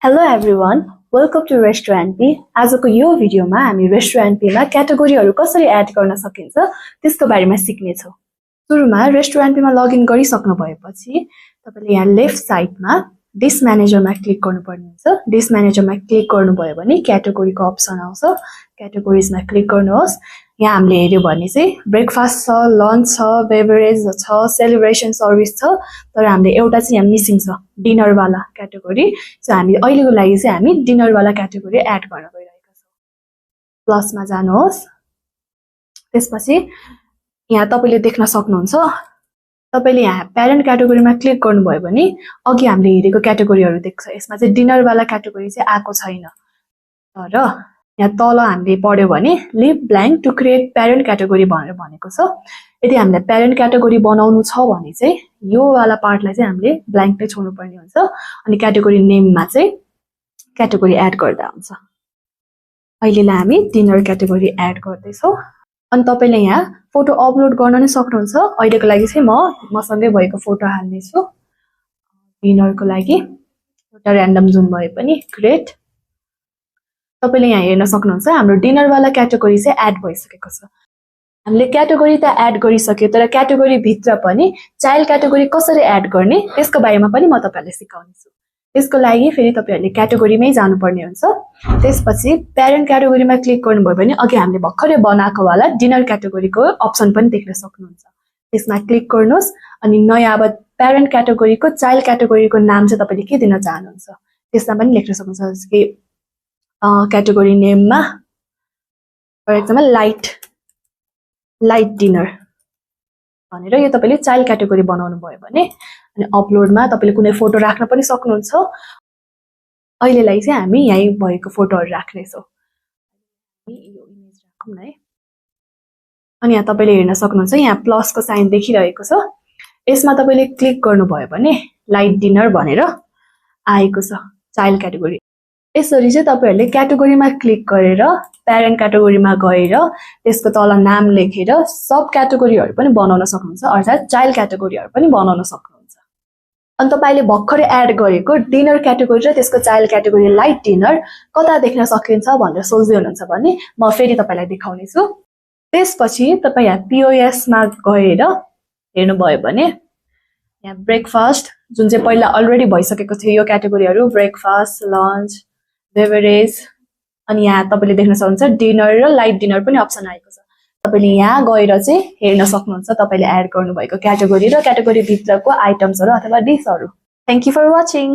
Hello everyone, welcome to Restaurant P. आजको यो भिडियोमा हामी रेस्टुरेन्ट पीमा क्याटेगोरीहरू कसरी एड गर्न सकिन्छ त्यसको बारेमा सिक्ने छौं। सुरुमा रेस्टुरेन्ट पीमा लगइन गरिसक्नु भएपछि तपाईले यहाँ लेफ्ट साइडमा डिश म्यानेजरमा क्लिक गर्नुपर्ने हुन्छ। डिश म्यानेजरमा क्लिक गर्नुभयो भने क्याटेगोरीको अप्सन आउँछ। क्याटेगोरीजमा क्लिक गर्नुहोस्। यहाँ हामीले हेर्यो भने चाहिँ ब्रेकफास्ट छ, लन्च छ, बेभरेज छ, सेलिब्रेसन सर्भिस छ, तर हामीले एउटा चाहिँ यहाँ मिसिङ छ, डिनर वाला क्याटेगोरी। सो हामी अहिलेको लागि चाहिँ हामी डिनर वाला क्याटेगोरी एड गर्न गइरहेका छौं। प्लसमा जानुहोस्। त्यसपछि यहाँ तपाईले देख्न सक्नुहुन्छ, तपाईले यहाँ प्यारेन्ट क्याटेगोरीमा क्लिक गर्नुभयो भने अघि हामीले हेरेको क्याटेगोरीहरू देख्छ। यसमा चाहिँ डिनर वाला क्याटेगोरी चाहिँ आएको छैन। तर यहाँ तल हामीले पढ्यो भने leave blank to create parent category भनेर भनेको छ। यदि हामीले प्यारेन्ट क्याटेगोरी बनाउनु छ भने चाहिँ यो वाला पार्टलाई चाहिँ हामीले ब्ल्याङ्क नै छोड्नु पर्ने हुन्छ। अनि क्याटेगोरी नेममा चाहिँ क्याटेगोरी एड गर्दा हुन्छ। अहिलेलाई हामी डिनर क्याटेगोरी एड गर्दै छौं। अनि तपाईले यहाँ फोटो अपलोड गर्न नै सक्नुहुन्छ। अहिलेको लागि चाहिँ मसँगै भएको फोटो हाल्ने छु। डिनरको लागि एउटा र्यान्डम जुन भए पनि ग्रेट। तपाईले यहाँ हेर्न सक्नुहुन्छ हाम्रो डिनर वाला क्याटेगोरी चाहिँ एड भइसकेको छ। हामीले क्याटेगोरी त एड गरिसक्यो, तर क्याटेगोरी भित्र पनि चाइल्ड क्याटेगोरी कसरी एड गर्ने त्यसको बारेमा पनि म तपाईहरुलाई सिकाउने छु। त्यसको लागि फेरि तपाईहरुले क्याटेगोरीमै जानुपर्ने हुन्छ। त्यसपछि प्यारेन्ट क्याटेगोरीमा क्लिक गर्नुभयो भने अघि हामीले भर्खरै बनाएको वाला डिनर क्याटेगोरीको अप्सन पनि देख्न सक्नुहुन्छ। त्यसमा क्लिक गर्नुहोस् अनि नयाँ अब प्यारेन्ट क्याटेगोरीको चाइल्ड क्याटेगोरीको नाम चाहिँ तपाईले के दिन चाहनुहुन्छ त्यसमा पनि लेख्न सक्नुहुन्छ। जस्तो कि क्याटेगोरी नेममा फर एक्जाम्पल लाइट डिनर भनेर यो तपाईले चाइल्ड क्याटेगोरी बनाउनु भयो भने अनि अपलोडमा तपाईले कुनै फोटो राख्न पनि सक्नुहुन्छ। अहिलेलाई चाहिँ हामी यही भएको फोटोहरु राख्ने छौं। यो इमेज राखौं न है। अनि यहाँ तपाईले हेर्न सक्नुहुन्छ यहाँ प्लसको साइन देखिरहेको छ। यसमा तपाईले क्लिक गर्नुभयो भने लाइट डिनर भनेर आएको छ चाइल्ड क्याटेगोरी। यसरी चाहिँ तपाईहरुले क्याटेगोरीमा क्लिक गरेर प्यारेन्ट क्याटेगोरीमा गएर त्यसको तल नाम लेखेर सब क्याटेगोरीहरु पनि बनाउन सक्नुहुन्छ, अर्थात चाइल्ड क्याटेगोरीहरु पनि बनाउन सक्नुहुन्छ। अनि तपाईले भर्खरै एड गरेको डिनर क्याटेगोरी र त्यसको चाइल्ड क्याटेगोरी लाइट डिनर कता देख्न सकिन्छ भनेर सोच्दै हुनुहुन्छ भने म फेरि तपाईलाई देखाउने छु। त्यसपछि तपाई यहाँ POS मा गएर हेर्नुभयो भने यहाँ ब्रेकफास्ट जुन चाहिँ पहिला अलरेडी भइसकेको थियो यो क्याटेगोरीहरु ब्रेकफास्ट, लन्च, बेभरेज अनि यहाँ तपाईले देख्न सक्नुहुन्छ डिनर र लाइट डिनर पनि अप्सन आएको छ। तपाईले यहाँ गएर चाहिँ हेर्न सक्नुहुन्छ तपाईले एड गर्नुभएको क्याटेगोरी र क्याटेगोरी भित्रको आइटम्सहरु अथवा डिशहरु। Thank you for watching.